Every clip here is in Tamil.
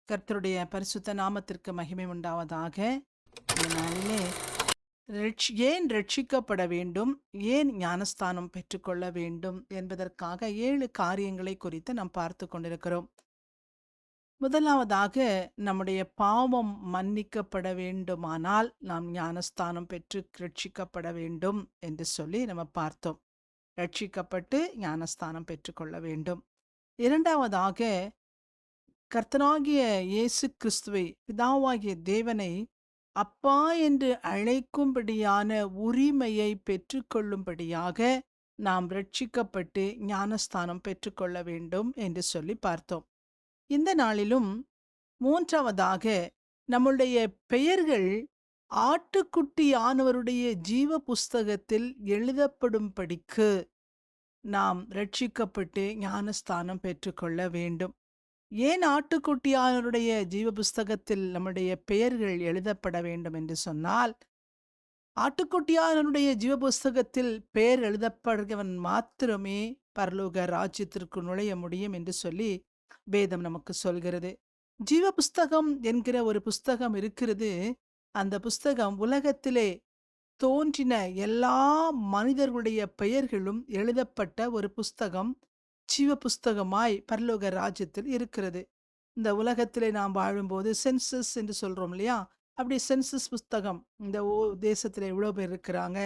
கர்த்தருடைய பரிசுத்த நாமத்திற்கு மகிமை உண்டாவதாக. இந்த நாளிலே ஏன் ரட்சிக்கப்பட வேண்டும், ஏன் ஞானஸ்தானம் பெற்றுக்கொள்ள வேண்டும் என்பதற்காக 7 காரியங்களை குறித்து நாம் பார்த்து கொண்டிருக்கிறோம். முதலாவதாக, நம்முடைய பாவம் மன்னிக்கப்பட வேண்டுமானால் நாம் ஞானஸ்தானம் பெற்று ரட்சிக்கப்பட வேண்டும் என்று சொல்லி நம்ம பார்த்தோம். ரட்சிக்கப்பட்டு ஞானஸ்தானம் பெற்றுக்கொள்ள வேண்டும். இரண்டாவதாக, கர்த்தனாகிய இயேசு கிறிஸ்துவை, பிதாவாகிய தேவனை அப்பா என்று அழைக்கும்படியான உரிமையை பெற்றுக்கொள்ளும்படியாக நாம் ரட்சிக்கப்பட்டு ஞானஸ்தானம் பெற்றுக்கொள்ள வேண்டும் என்று சொல்லி பார்த்தோம். இந்த நாளிலும் மூன்றாவதாக, நம்முடைய பெயர்கள் ஆட்டுக்குட்டியானவருடைய ஜீவ புஸ்தகத்தில் எழுதப்படும்படிக்கு நாம் ரட்சிக்கப்பட்டு ஞானஸ்தானம் பெற்றுக்கொள்ள வேண்டும். ஏன் ஆட்டுக்குட்டியானவருடைய ஜீவ புஸ்தகத்தில் நம்முடைய பெயர்கள் எழுதப்பட வேண்டும் என்று சொன்னால், ஆட்டுக்குட்டியானவருடைய ஜீவ புஸ்தகத்தில் பெயர் எழுதப்படுகிறவன் மாத்திரமே பரலோக ராஜ்யத்திற்கு நுழைய முடியும் என்று சொல்லி வேதம் நமக்கு சொல்கிறது. ஜீவ புஸ்தகம் என்கிற ஒரு புஸ்தகம் இருக்கிறது. அந்த புஸ்தகம் உலகத்திலே தோன்றின எல்லா மனிதர்களுடைய பெயர்களும் எழுதப்பட்ட ஒரு புஸ்தகம், ஜீவ புஸ்தகமாய் பரலோக ராஜ்யத்தில் இருக்கிறது. இந்த உலகத்திலே நாம் வாழும்போது சென்சஸ் என்று சொல்றோம் இல்லையா? அப்படி சென்சஸ் புஸ்தகம், இந்த தேசத்தில் எவ்வளோ பேர் இருக்கிறாங்க,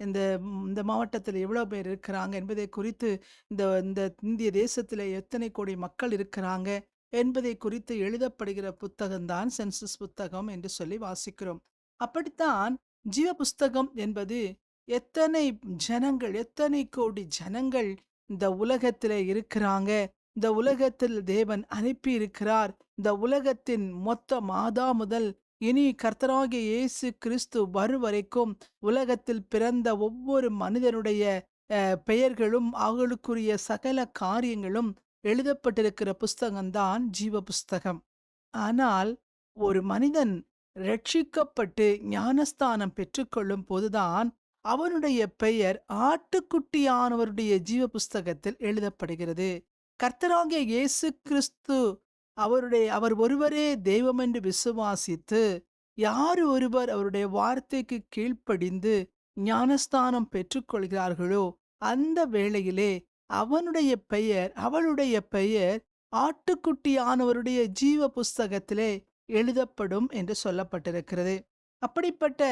இந்த இந்த மாவட்டத்தில் எவ்வளோ பேர் இருக்கிறாங்க என்பதை குறித்து, இந்த இந்த இந்திய தேசத்தில் எத்தனை கோடி மக்கள் இருக்கிறாங்க என்பதை குறித்து எழுதப்படுகிற புத்தகம்தான் சென்சஸ் புத்தகம் என்று சொல்லி வாசிக்கிறோம். அப்படித்தான் ஜீவ புஸ்தகம் என்பது எத்தனை ஜனங்கள், எத்தனை கோடி ஜனங்கள் இந்த உலகத்திலே இருக்கிறாங்க, இந்த உலகத்தில் தேவன் அனுப்பி இருக்கிறார், இந்த உலகத்தின் மொத்த மாதா முதல் இனி கர்த்தராகிய இயேசு கிறிஸ்து வரும் வரைக்கும் உலகத்தில் பிறந்த ஒவ்வொரு மனிதனுடைய பெயர்களும் அவர்களுக்குரிய சகல காரியங்களும் எழுதப்பட்டிருக்கிற புஸ்தகம்தான் ஜீவ புஸ்தகம். ஆனால் ஒரு மனிதன் ரட்சிக்கப்பட்டு ஞானஸ்தானம் பெற்றுக்கொள்ளும் போதுதான் அவனுடைய பெயர் ஆட்டுக்குட்டியானவருடைய ஜீவ புஸ்தகத்தில் எழுதப்படுகிறது. கர்த்தராகிய இயேசு கிறிஸ்து அவர் ஒருவரே தெய்வம் என்று விசுவாசித்து, யார் ஒருவர் அவருடைய வார்த்தைக்கு கீழ்ப்படிந்து ஞானஸ்தானம் பெற்றுக்கொள்கிறார்களோ அந்த வேளையிலே அவனுடைய பெயர், அவளுடைய பெயர் ஆட்டுக்குட்டியானவருடைய ஜீவ புஸ்தகத்திலே எழுதப்படும் என்று சொல்லப்பட்டிருக்கிறது. அப்படிப்பட்ட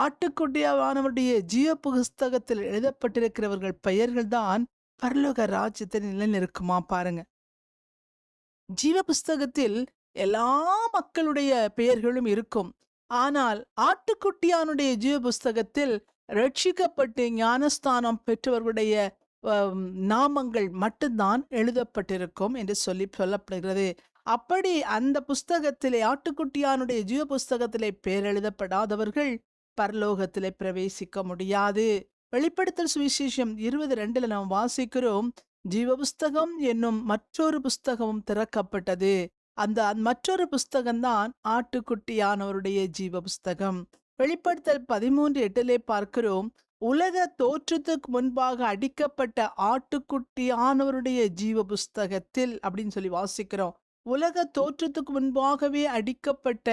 ஆட்டுக்குட்டியானவருடைய ஜீவ புஸ்தகத்தில் எழுதப்பட்டிருக்கிறவர்கள் பெயர்கள்தான் பரலோக ராஜ்யத்தில் நிலைநிற்குமா பாருங்க. ஜீவ புஸ்தகத்தில் எல்லா மக்களுடைய பெயர்களும் இருக்கும். ஆனால் ஆட்டுக்குட்டியானுடைய ஜீவ புஸ்தகத்தில் ரட்சிக்கப்பட்டு ஞானஸ்தானம் பெற்றவர்களுடைய நாமங்கள் மட்டும்தான் எழுதப்பட்டிருக்கும் என்று சொல்லப்படுகிறது. அப்படி அந்த புஸ்தகத்திலே, ஆட்டுக்குட்டியானுடைய ஜீவ புஸ்தகத்திலே பெயர் எழுதப்படாதவர்கள் பரலோகத்திலே பிரவேசிக்க முடியாது. வெளிப்படுத்தல் சுவிசேஷம் 20:2 நாம் வாசிக்கிறோம், ஜீவ புஸ்தகம் என்னும் மற்றொரு புஸ்தகமும் திறக்கப்பட்டது. அந்த மற்றொரு புஸ்தகம்தான் ஆட்டுக்குட்டியானவருடைய ஜீவ புஸ்தகம். வெளிப்படுத்தல் 13:8 பார்க்கிறோம், உலக தோற்றத்துக்கு முன்பாக அடிக்கப்பட்ட ஆட்டுக்குட்டியானவருடைய ஜீவ புஸ்தகத்தில் அப்படின்னு சொல்லி வாசிக்கிறோம். உலக தோற்றத்துக்கு முன்பாகவே அடிக்கப்பட்ட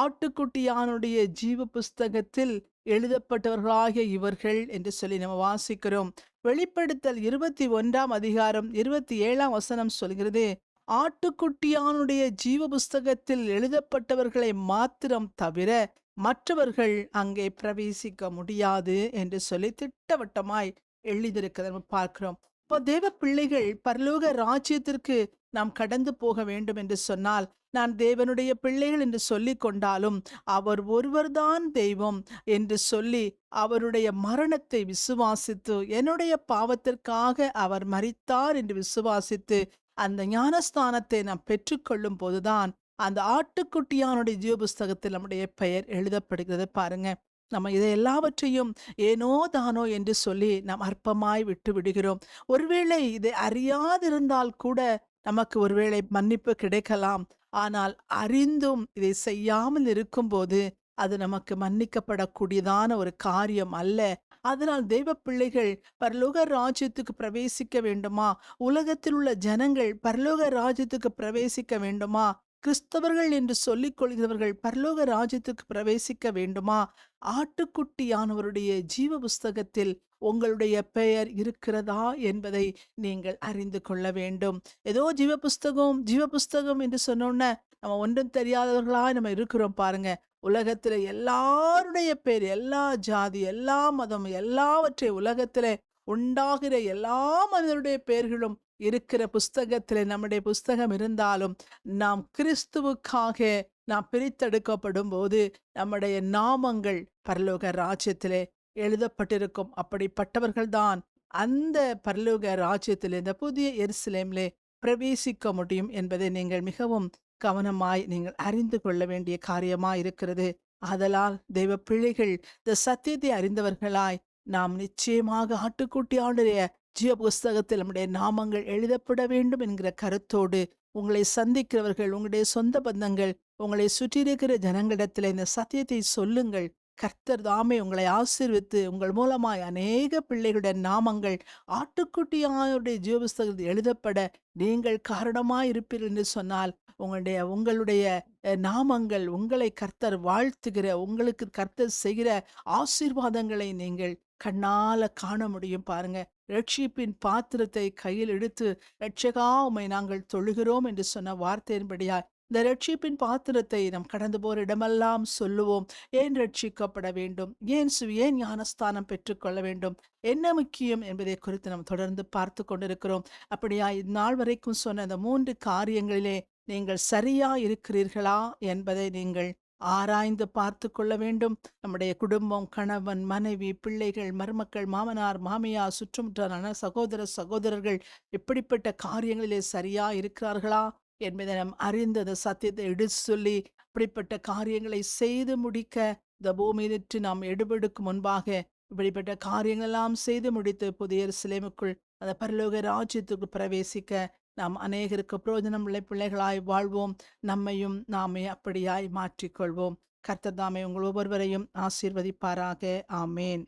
ஆட்டுக்குட்டியானுடைய ஜீவ புஸ்தகத்தில் எழுதப்பட்டவர்களாகிய இவர்கள் என்று சொல்லி நம்ம வாசிக்கிறோம். வெளிப்படுத்தல் 21 27 சொல்கிறது, ஆட்டுக்குட்டியானுடைய ஜீவ புஸ்தகத்தில் எழுதப்பட்டவர்களை மாத்திரம் தவிர மற்றவர்கள் அங்கே பிரவேசிக்க முடியாது என்று சொல்லி திட்டவட்டமாய் எழுதியிருக்கிறத நம்ம பார்க்கிறோம். இப்போ தேவ பிள்ளைகள் பரலோக ராஜ்யத்திற்கு நாம் கடந்து போக வேண்டும் என்று சொன்னால், நான் தேவனுடைய பிள்ளைகள் என்று சொல்லி கொண்டாலும் அவர் ஒருவர்தான் தெய்வம் என்று சொல்லி அவருடைய மரணத்தை விசுவாசித்து, என்னுடைய பாவத்திற்காக அவர் மரித்தார் என்று விசுவாசித்து அந்த ஞானஸ்தானத்தை நாம் பெற்றுக்கொள்ளும் போதுதான் அந்த ஆட்டுக்குட்டியானுடைய ஜீவ புஸ்தகத்தில் நம்முடைய பெயர் எழுதப்படுகிறது. பாருங்க, நம்ம இதை எல்லாவற்றையும் ஏனோ தானோ என்று சொல்லி நாம் அற்பமாய் விட்டு விடுகிறோம். ஒருவேளை இதை அறியாதிருந்தால் கூட நமக்கு ஒருவேளை மன்னிப்பு கிடைக்கலாம். ஆனால் அறிந்தும் இதை செய்யாமல் இருக்கும்போது அது நமக்கு மன்னிக்கப்படக்கூடியதான ஒரு காரியம் அல்ல. அதனால் தெய்வ பிள்ளைகள் பரலோக ராஜ்யத்துக்கு பிரவேசிக்க வேண்டுமா? உலகத்தில் உள்ள ஜனங்கள் பரலோக ராஜ்யத்துக்கு பிரவேசிக்க வேண்டுமா? கிறிஸ்தவர்கள் என்று சொல்லிக் கொள்கிறவர்கள் பரலோக ராஜ்யத்துக்கு பிரவேசிக்க வேண்டுமா? ஆட்டுக்குட்டியானவருடைய ஜீவ புஸ்தகத்தில் உங்களுடைய பெயர் இருக்கிறதா என்பதை நீங்கள் அறிந்து கொள்ள வேண்டும். ஏதோ ஜீவ புஸ்தகம் என்று சொன்னோன்ன நம்ம ஒன்றும் தெரியாதவர்களா நம்ம இருக்கிறோம் பாருங்க. உலகத்துல எல்லாருடைய பேர், எல்லா ஜாதி, எல்லா மதம், எல்லாவற்றை உலகத்துல உண்டாகிற எல்லா மனிதருடைய பெயர்களும் இருக்கிற புஸ்தகத்திலே நம்முடைய புஸ்தகம் இருந்தாலும், நாம் கிறிஸ்துவுக்காக நாம் பிரித்தெடுக்கப்படும் போது நம்முடைய நாமங்கள் பரலோக ராஜ்யத்திலே எழுதப்பட்டிருக்கும். அப்படிப்பட்டவர்கள்தான் அந்த பரலோக ராஜ்யத்திலே, இந்த புதிய எருசலேமிலே பிரவேசிக்க முடியும் என்பதை நீங்கள் மிகவும் கவனமாய் நீங்கள் அறிந்து கொள்ள வேண்டிய காரியமாய் இருக்கிறது. ஆதலால் தெய்வ பிள்ளைகள், இந்த சத்தியத்தை அறிந்தவர்களாய் நாம் நிச்சயமாக ஆட்டுக்குட்டியானுடைய ஜீவ புஸ்தகத்தில் நம்முடைய நாமங்கள் எழுதப்பட வேண்டும் என்கிற கருத்தோடு உங்களை சந்திக்கிறவர்கள், உங்களுடைய சொந்த பந்தங்கள், உங்களை சுற்றியிருக்கிற ஜனங்களிடத்தில் இந்த சத்தியத்தை சொல்லுங்கள். கர்த்தர் தாமே உங்களை ஆசீர்வித்து உங்கள் மூலமாய் அநேக பிள்ளைகளுடைய நாமங்கள் ஆட்டுக்குட்டியானுடைய ஜீவ புஸ்தகத்தில் எழுதப்பட நீங்கள் காரணமாய் இருப்பீர்கள் என்று சொன்னால், உங்களுடைய நாமங்கள், உங்களை கர்த்தர் வாழ்த்துகிற, உங்களுக்கு கர்த்தர் செய்கிற ஆசீர்வாதங்களை நீங்கள் கண்ணால காண முடியும் பாருங்க. ரட்சிப்பின் பாத்திரத்தை கையில் எடுத்து, ரட்சகா உம்மை நாங்கள் தொழுகிறோம் என்று சொன்ன வார்த்தையின்படியா இந்த ரட்சிப்பின் பாத்திரத்தை நாம் கடந்து போற இடமெல்லாம் சொல்லுவோம். ஏன் ரட்சிக்கப்பட வேண்டும், ஏன் ஞானஸ்தானம் பெற்றுக்கொள்ள வேண்டும், என்ன முக்கியம் என்பதை குறித்து நாம் தொடர்ந்து பார்த்து கொண்டிருக்கிறோம். அப்படியா இந்நாள் வரைக்கும் சொன்ன அந்த 3 காரியங்களிலே நீங்கள் சரியா இருக்கிறீர்களா என்பதை நீங்கள் ஆராய்ந்து பார்த்து கொள்ள வேண்டும். நம்முடைய குடும்பம், கணவன், மனைவி, பிள்ளைகள், மருமக்கள், மாமனார், மாமியார், சுற்றுமுற்றான சகோதரர்கள் இப்படிப்பட்ட காரியங்களிலே சரியா இருக்கிறார்களா என்பதை நாம் அறிந்து அந்த சத்தியத்தை எடுத்து சொல்லி இப்படிப்பட்ட காரியங்களை செய்து முடிக்க இந்த பூமியிலிட்டு நாம் எடுபடுக்கும் முன்பாக இப்படிப்பட்ட காரியங்கள் எல்லாம் செய்து முடித்து புதிய எருசலேமுக்குள் அந்த பரலோக ராஜ்யத்துக்கு பிரவேசிக்க நாம் அநேகருக்கு பிரயோஜனம் உள்ள பிள்ளைகளாய் வாழ்வோம். நம்மையும் நாமே அப்படியாய் மாற்றிக்கொள்வோம். கர்த்தர் தாமே உங்கள் ஒவ்வொருவரையும் ஆசீர்வதிப்பாராக. ஆமேன்.